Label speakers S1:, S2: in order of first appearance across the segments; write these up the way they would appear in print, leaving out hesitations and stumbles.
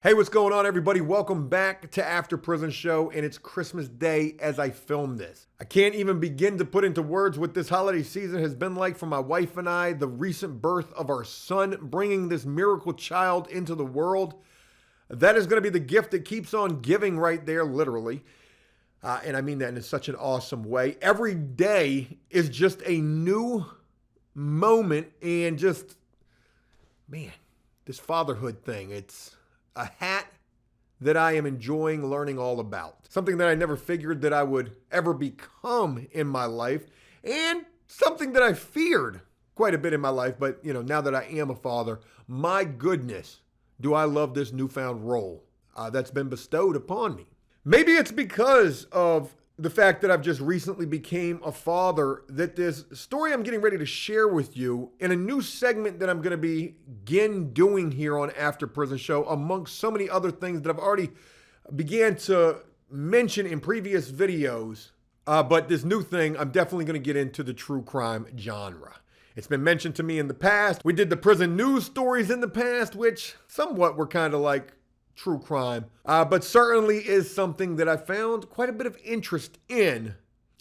S1: Hey, what's going on, everybody? Welcome back to After Prison Show, and it's Christmas Day as I film this. I can't even begin to put into words what this holiday season has been like for my wife and I, the recent birth of our son, bringing this miracle child into the world. That is going to be the gift that keeps on giving right there, literally. And I mean that in such an awesome way. Every day is just a new moment, and just, man, this fatherhood thing, it's a hat that I am enjoying learning all about. Something that I never figured that I would ever become in my life, and something that I feared quite a bit in my life. But, now that I am a father, my goodness, do I love this newfound role that's been bestowed upon me. Maybe it's because of the fact that I've just recently became a father that this story I'm getting ready to share with you in a new segment that I'm going to begin doing here on After Prison Show, amongst so many other things that I've already began to mention in previous videos. But this new thing, I'm definitely going to get into the true crime genre. It's been mentioned to me in the past. We did the prison news stories in the past, which somewhat were kind of like true crime, but certainly is something that I found quite a bit of interest in,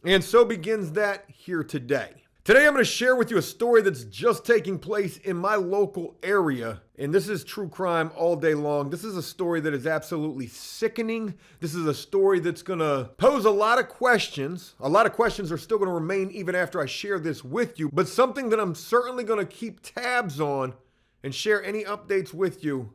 S1: and so begins that here today. Today I'm going to share with you a story that's just taking place in my local area, and this is true crime all day long. This is a story that is absolutely sickening. This is a story that's going to pose a lot of questions. A lot of questions are still going to remain even after I share this with you, but something that I'm certainly going to keep tabs on and share any updates with you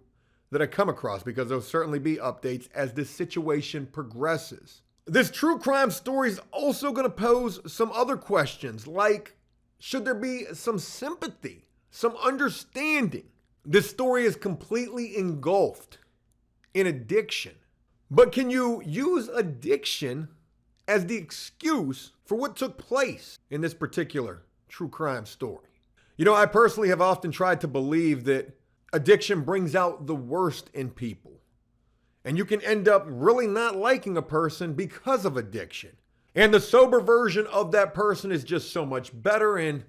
S1: that I come across, because there'll certainly be updates as this situation progresses. This true crime story is also going to pose some other questions, like, should there be some sympathy, some understanding? This story is completely engulfed in addiction. But can you use addiction as the excuse for what took place in this particular true crime story? I personally have often tried to believe that addiction brings out the worst in people, and you can end up really not liking a person because of addiction. And the sober version of that person is just so much better. And,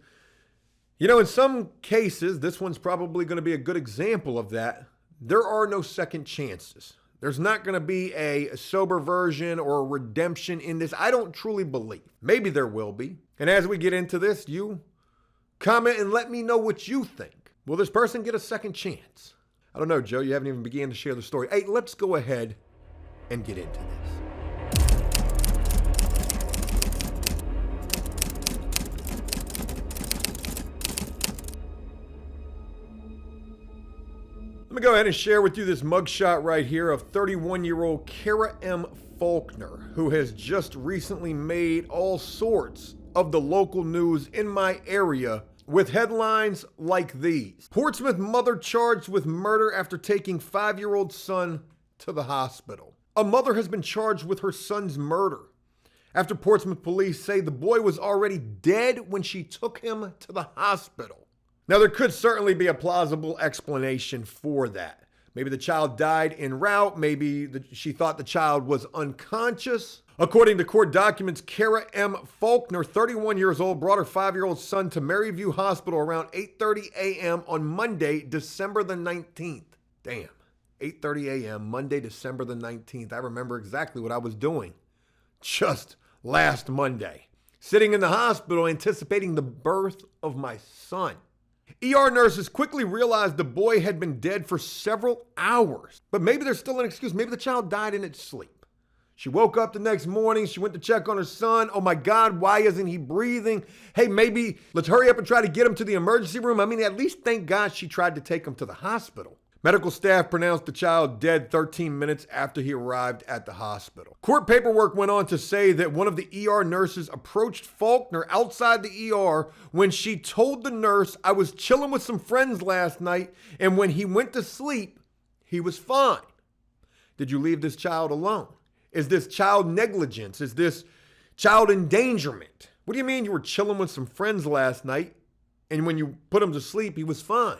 S1: in some cases, this one's probably going to be a good example of that. There are no second chances. There's not going to be a sober version or a redemption in this. I don't truly believe. Maybe there will be. And as we get into this, you comment and let me know what you think. Will this person get a second chance? I don't know, Joe. You haven't even began to share the story. Hey, let's go ahead and get into this. Let me go ahead and share with you this mugshot right here of 31-year-old Kara M. Faulkner, who has just recently made all sorts of the local news in my area with headlines like these. Portsmouth mother charged with murder after taking 5-year-old son to the hospital. A mother has been charged with her son's murder after Portsmouth police say the boy was already dead when she took him to the hospital. Now, there could certainly be a plausible explanation for that. Maybe the child died en route. Maybe she thought the child was unconscious. According to court documents, Kara M. Faulkner, 31 years old, brought her 5-year-old son to Maryview Hospital around 8:30 a.m. on Monday, December the 19th. Damn, 8:30 a.m., Monday, December the 19th. I remember exactly what I was doing just last Monday, sitting in the hospital anticipating the birth of my son. ER nurses quickly realized the boy had been dead for several hours, but maybe there's still an excuse. Maybe the child died in its sleep. She woke up the next morning. She went to check on her son. Oh my God, why isn't he breathing? Hey, maybe let's hurry up and try to get him to the emergency room. I mean, at least thank God she tried to take him to the hospital. Medical staff pronounced the child dead 13 minutes after he arrived at the hospital. Court paperwork went on to say that one of the ER nurses approached Faulkner outside the ER when she told the nurse, "I was chilling with some friends last night, and when he went to sleep, he was fine." Did you leave this child alone? Is this child negligence? Is this child endangerment? What do you mean you were chilling with some friends last night, and when you put him to sleep, he was fine?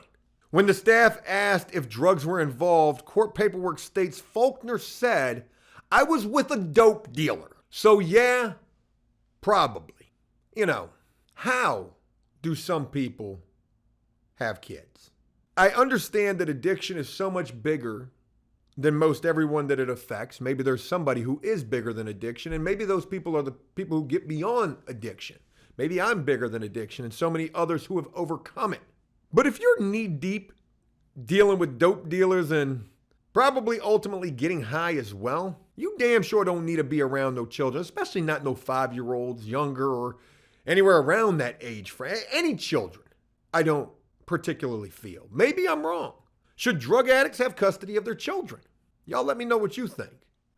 S1: When the staff asked if drugs were involved, court paperwork states Faulkner said, "I was with a dope dealer." So yeah, probably. How do some people have kids? I understand that addiction is so much bigger than most everyone that it affects. Maybe there's somebody who is bigger than addiction, and maybe those people are the people who get beyond addiction. Maybe I'm bigger than addiction and so many others who have overcome it. But if you're knee deep dealing with dope dealers and probably ultimately getting high as well, you damn sure don't need to be around no children, especially not no 5-year-olds, younger, or anywhere around that age for any children. I don't particularly feel. Maybe I'm wrong. Should drug addicts have custody of their children? Y'all let me know what you think.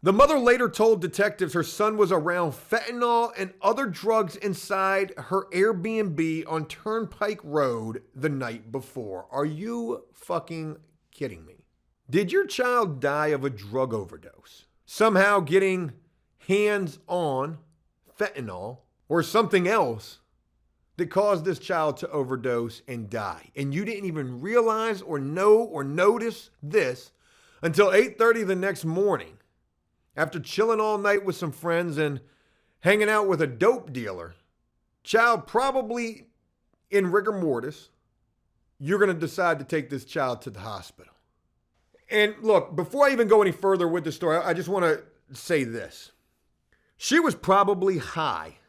S1: The mother later told detectives her son was around fentanyl and other drugs inside her Airbnb on Turnpike Road the night before. Are you fucking kidding me? Did your child die of a drug overdose? Somehow getting hands on fentanyl or something else that caused this child to overdose and die. And you didn't even realize or know or notice this until 8:30 the next morning after chilling all night with some friends and hanging out with a dope dealer. Child probably in rigor mortis. You're going to decide to take this child to the hospital. And look, before I even go any further with the story, I just want to say this. She was probably high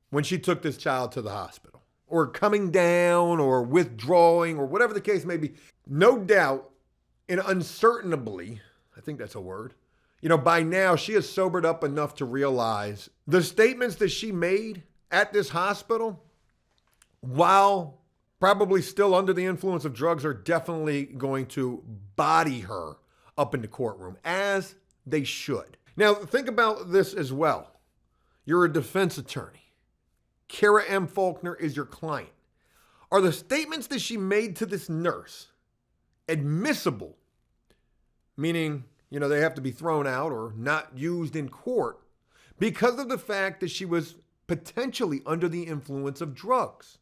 S1: when she took this child to the hospital, or coming down, or withdrawing, or whatever the case may be. No doubt, and uncertainably, I think that's a word, by now she has sobered up enough to realize the statements that she made at this hospital, while probably still under the influence of drugs, are definitely going to body her up in the courtroom, as they should. Now, think about this as well. You're a defense attorney. Kara M. Faulkner is your client. Are the statements that she made to this nurse admissible? Meaning, they have to be thrown out or not used in court because of the fact that she was potentially under the influence of drugs.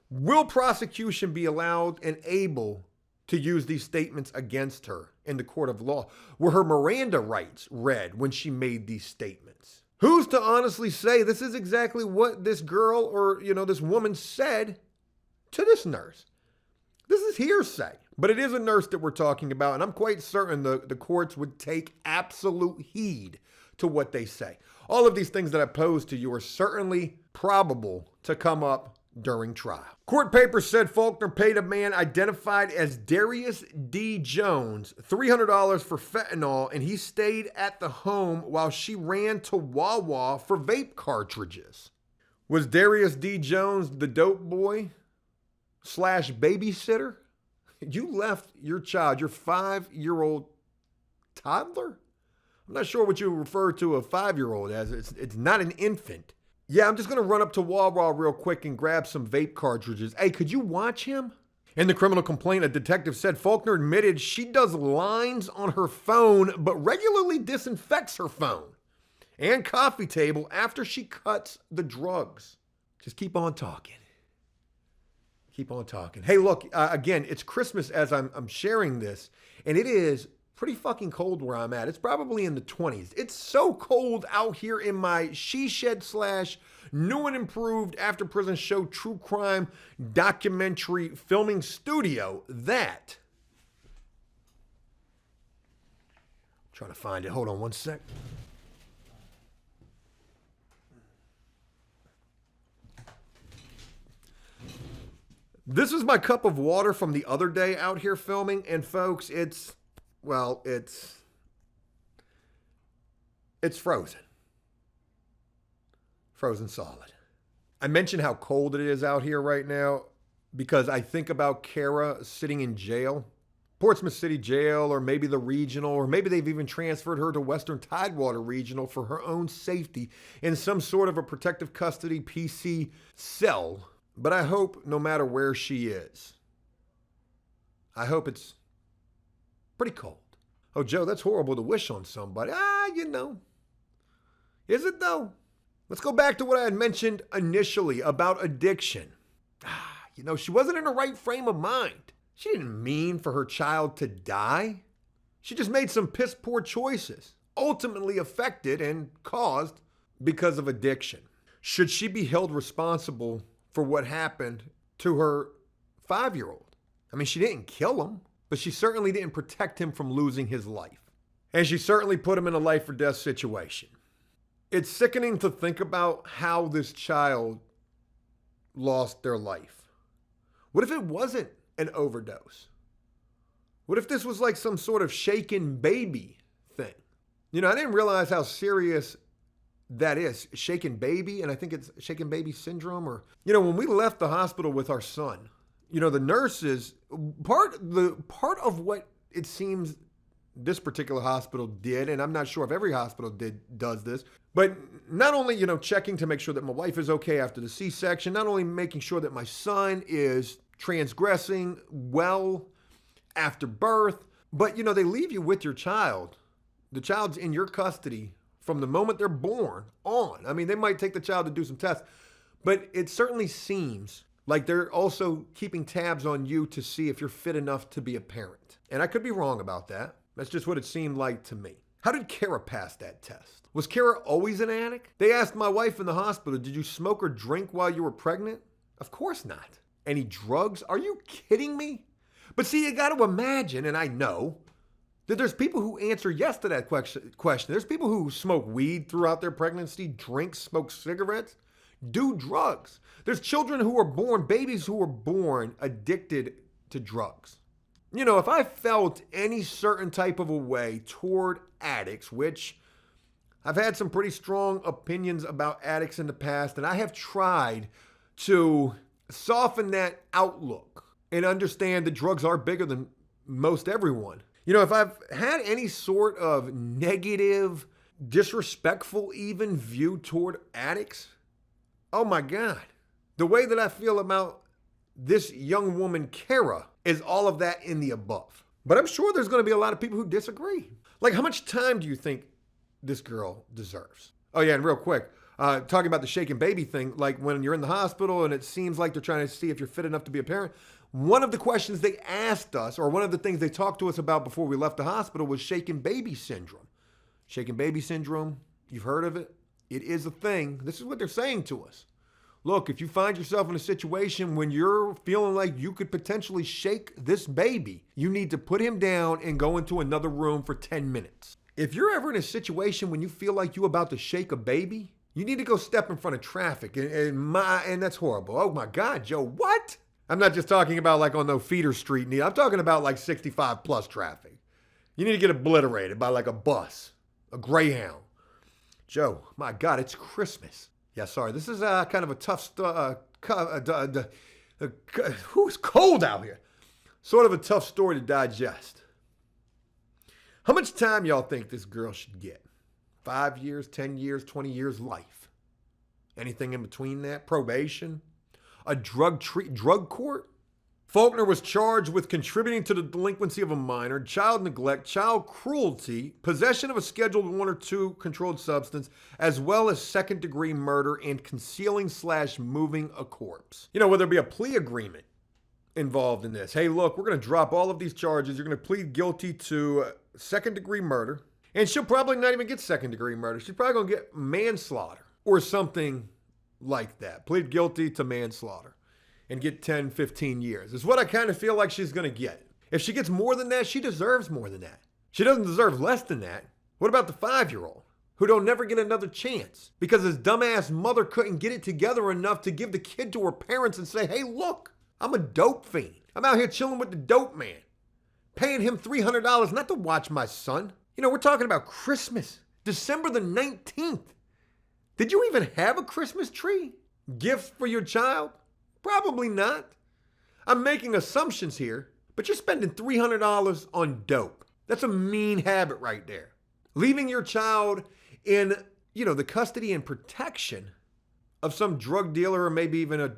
S1: Will prosecution be allowed and able to use these statements against her in the court of law? Were her Miranda rights read when she made these statements? Who's to honestly say this is exactly what this girl or, this woman said to this nurse? This is hearsay, but it is a nurse that we're talking about, and I'm quite certain the courts would take absolute heed to what they say. All of these things that I posed to you are certainly probable to come up during trial. Court papers said Faulkner paid a man identified as Darius D. Jones $300 for fentanyl, and he stayed at the home while she ran to Wawa for vape cartridges. Was Darius D. Jones the dope boy / babysitter? You left your child, your 5-year-old toddler? I'm not sure what you refer to a 5-year-old as. It's not an infant. Yeah, I'm just going to run up to Wawa real quick and grab some vape cartridges. Hey, could you watch him? In the criminal complaint, a detective said Faulkner admitted she does lines on her phone, but regularly disinfects her phone and coffee table after she cuts the drugs. Just keep on talking. Keep on talking. Hey, look, again, it's Christmas as I'm sharing this, and it is pretty fucking cold where I'm at. It's probably in the 20s. It's so cold out here in my she shed / new and improved After Prison Show true crime documentary filming studio that, I'm trying to find it. Hold on one sec. This is my cup of water from the other day out here filming, and folks, it's frozen. Frozen solid. I mentioned how cold it is out here right now because I think about Kara sitting in jail, Portsmouth City Jail, or maybe the regional, or maybe they've even transferred her to Western Tidewater Regional for her own safety in some sort of a protective custody PC cell. But I hope no matter where she is, I hope it's pretty cold. Oh, Joe, that's horrible to wish on somebody. Is it though? Let's go back to what I had mentioned initially about addiction. She wasn't in the right frame of mind. She didn't mean for her child to die. She just made some piss poor choices, ultimately affected and caused because of addiction. Should she be held responsible for what happened to her 5-year-old? I mean, she didn't kill him. but she certainly didn't protect him from losing his life. And she certainly put him in a life or death situation. It's sickening to think about how this child lost their life. What if it wasn't an overdose? What if this was like some sort of shaken baby thing? You know, I didn't realize how serious that is. Shaken baby, and I think it's shaken baby syndrome. Or, you know, when we left the hospital with our son, you know, the nurses, part of what it seems this particular hospital did, and I'm not sure if every hospital does this, but not only, you know, checking to make sure that my wife is okay after the C-section, not only making sure that my son is transgressing well after birth, but, you know, they leave you with your child. The child's in your custody from the moment they're born on. I mean, they might take the child to do some tests, but it certainly seems like they're also keeping tabs on you to see if you're fit enough to be a parent. And I could be wrong about that. That's just what it seemed like to me. How did Kara pass that test? Was Kara always an addict? They asked my wife in the hospital, did you smoke or drink while you were pregnant? Of course not. Any drugs? Are you kidding me? But see, you got to imagine, and I know, that there's people who answer yes to that question. There's people who smoke weed throughout their pregnancy, drink, smoke cigarettes, do drugs. There's children who are born, babies who are born addicted to drugs. You know, if I felt any certain type of a way toward addicts, which I've had some pretty strong opinions about addicts in the past, and I have tried to soften that outlook and understand that drugs are bigger than most everyone. You know, if I've had any sort of negative, disrespectful even view toward addicts, oh my God, the way that I feel about this young woman, Kara, is all of that in the above. But I'm sure there's going to be a lot of people who disagree. Like, how much time do you think this girl deserves? Oh yeah, and real quick, talking about the shaken baby thing, like when you're in the hospital and it seems like they're trying to see if you're fit enough to be a parent, one of the questions they asked us, or one of the things they talked to us about before we left the hospital, was shaken baby syndrome. Shaken baby syndrome, you've heard of it? It is a thing. This is what they're saying to us. Look, if you find yourself in a situation when you're feeling like you could potentially shake this baby, you need to put him down and go into another room for 10 minutes. If you're ever in a situation when you feel like you're about to shake a baby, you need to go step in front of traffic. And that's horrible. Oh my God, Joe, what? I'm not just talking about like on no feeder street. I'm talking about like 65 plus traffic. You need to get obliterated by like a bus, a Greyhound. Joe, my God, it's Christmas. Yeah, sorry. This is kind of a tough it's cold out here. Sort of a tough story to digest. How much time y'all think this girl should get? 5 years, 10 years, 20 years life? Anything in between that? Probation? A drug court? Faulkner was charged with contributing to the delinquency of a minor, child neglect, child cruelty, possession of a Scheduled 1 or 2 controlled substance, as well as second-degree murder and concealing/moving a corpse. You know, will there be a plea agreement involved in this? Hey, look, we're going to drop all of these charges. You're going to plead guilty to second-degree murder, and she'll probably not even get second-degree murder. She's probably going to get manslaughter or something like that. Plead guilty to manslaughter and get 10, 15 years. Is what I kind of feel like she's going to get. If she gets more than that, she deserves more than that. She doesn't deserve less than that. What about the 5-year-old who don't never get another chance because his dumbass mother couldn't get it together enough to give the kid to her parents and say, hey, look, I'm a dope fiend. I'm out here chilling with the dope man, paying him $300 not to watch my son. You know, we're talking about Christmas, December the 19th. Did you even have a Christmas tree? Gifts for your child? Probably not. I'm making assumptions here, but you're spending $300 on dope. That's a mean habit right there. Leaving your child in, you know, the custody and protection of some drug dealer or maybe even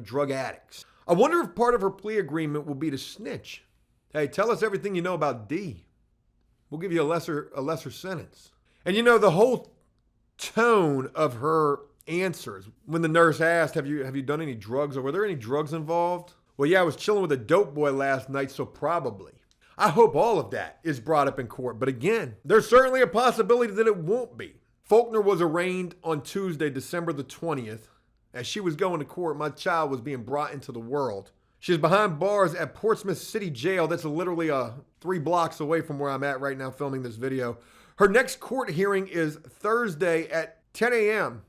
S1: drug addicts. I wonder if part of her plea agreement will be to snitch. Hey, tell us everything you know about D. We'll give you a lesser sentence. And you know, the whole tone of her answers when the nurse asked, have you done any drugs, or were there any drugs involved? Well, yeah, I was chilling with a dope boy last night, so probably. I hope all of that is brought up in court, but again, there's certainly a possibility that it won't be. Faulkner was arraigned on Tuesday, December the 20th. As she was going to court, my child was being brought into the world. She's behind bars at Portsmouth City Jail. That's literally 3 blocks away from where I'm at right now filming this video. Her next court hearing is Thursday at 10 a.m.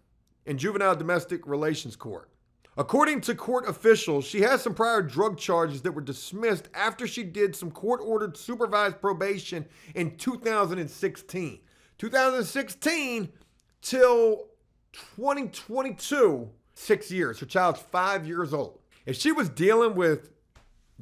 S1: in Juvenile Domestic Relations Court. According to court officials, she has some prior drug charges that were dismissed after she did some court-ordered supervised probation in 2016. 2016 till 2022, 6 years. Her child's 5 years old. If she was dealing with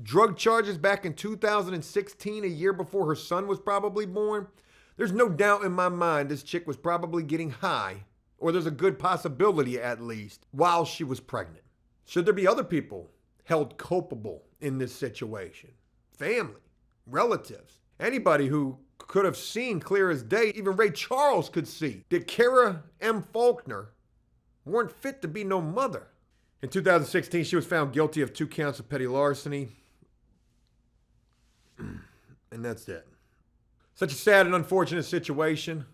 S1: drug charges back in 2016, a year before her son was probably born, there's no doubt in my mind this chick was probably getting high, or there's a good possibility at least, while she was pregnant. Should there be other people held culpable in this situation? Family, relatives, anybody who could have seen clear as day, even Ray Charles could see that Kara M. Faulkner weren't fit to be no mother. In 2016, she was found guilty of 2 counts of petty larceny. And that's it. Such a sad and unfortunate situation.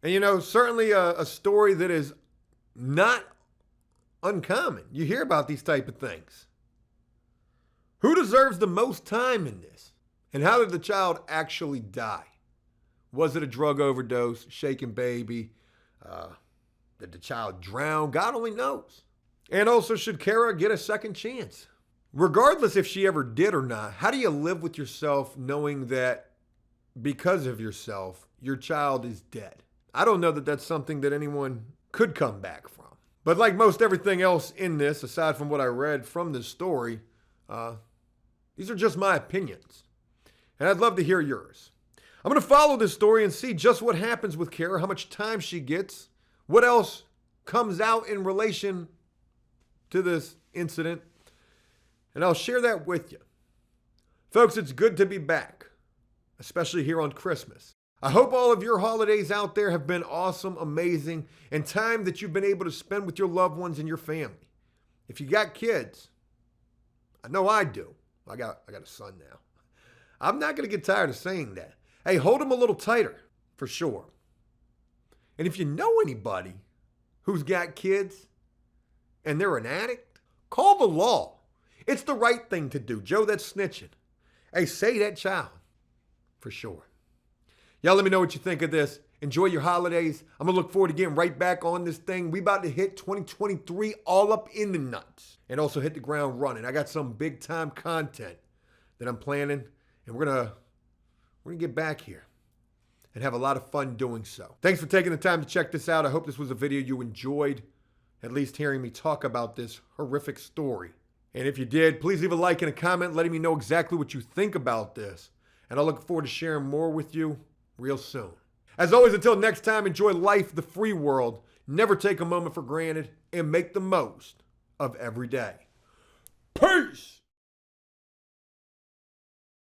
S1: And certainly a story that is not uncommon. You hear about these type of things. Who deserves the most time in this? And how did the child actually die? Was it a drug overdose, shaken baby? Did the child drown? God only knows. And also, should Kara get a second chance? Regardless if she ever did or not, how do you live with yourself knowing that because of yourself, your child is dead? I don't know that that's something that anyone could come back from. But like most everything else in this, aside from what I read from this story, these are just my opinions. And I'd love to hear yours. I'm going to follow this story and see just what happens with Kara, how much time she gets, what else comes out in relation to this incident, and I'll share that with you. Folks, it's good to be back, especially here on Christmas. I hope all of your holidays out there have been awesome, amazing, and time that you've been able to spend with your loved ones and your family. If you got kids, I know I do. I got a son now. I'm not going to get tired of saying that. Hey, hold them a little tighter, for sure. And if you know anybody who's got kids and they're an addict, call the law. It's the right thing to do. Joe, that's snitching. Hey, say that child, for sure. Y'all let me know what you think of this. Enjoy your holidays. I'm going to look forward to getting right back on this thing. We about to hit 2023 all up in the nuts and also hit the ground running. I got some big time content that I'm planning, and we're going to get back here and have a lot of fun doing so. Thanks for taking the time to check this out. I hope this was a video you enjoyed, at least hearing me talk about this horrific story. And if you did, please leave a like and a comment letting me know exactly what you think about this. And I look forward to sharing more with you real soon. As always, until next time, enjoy life, the free world. Never take a moment for granted, and make the most of every day.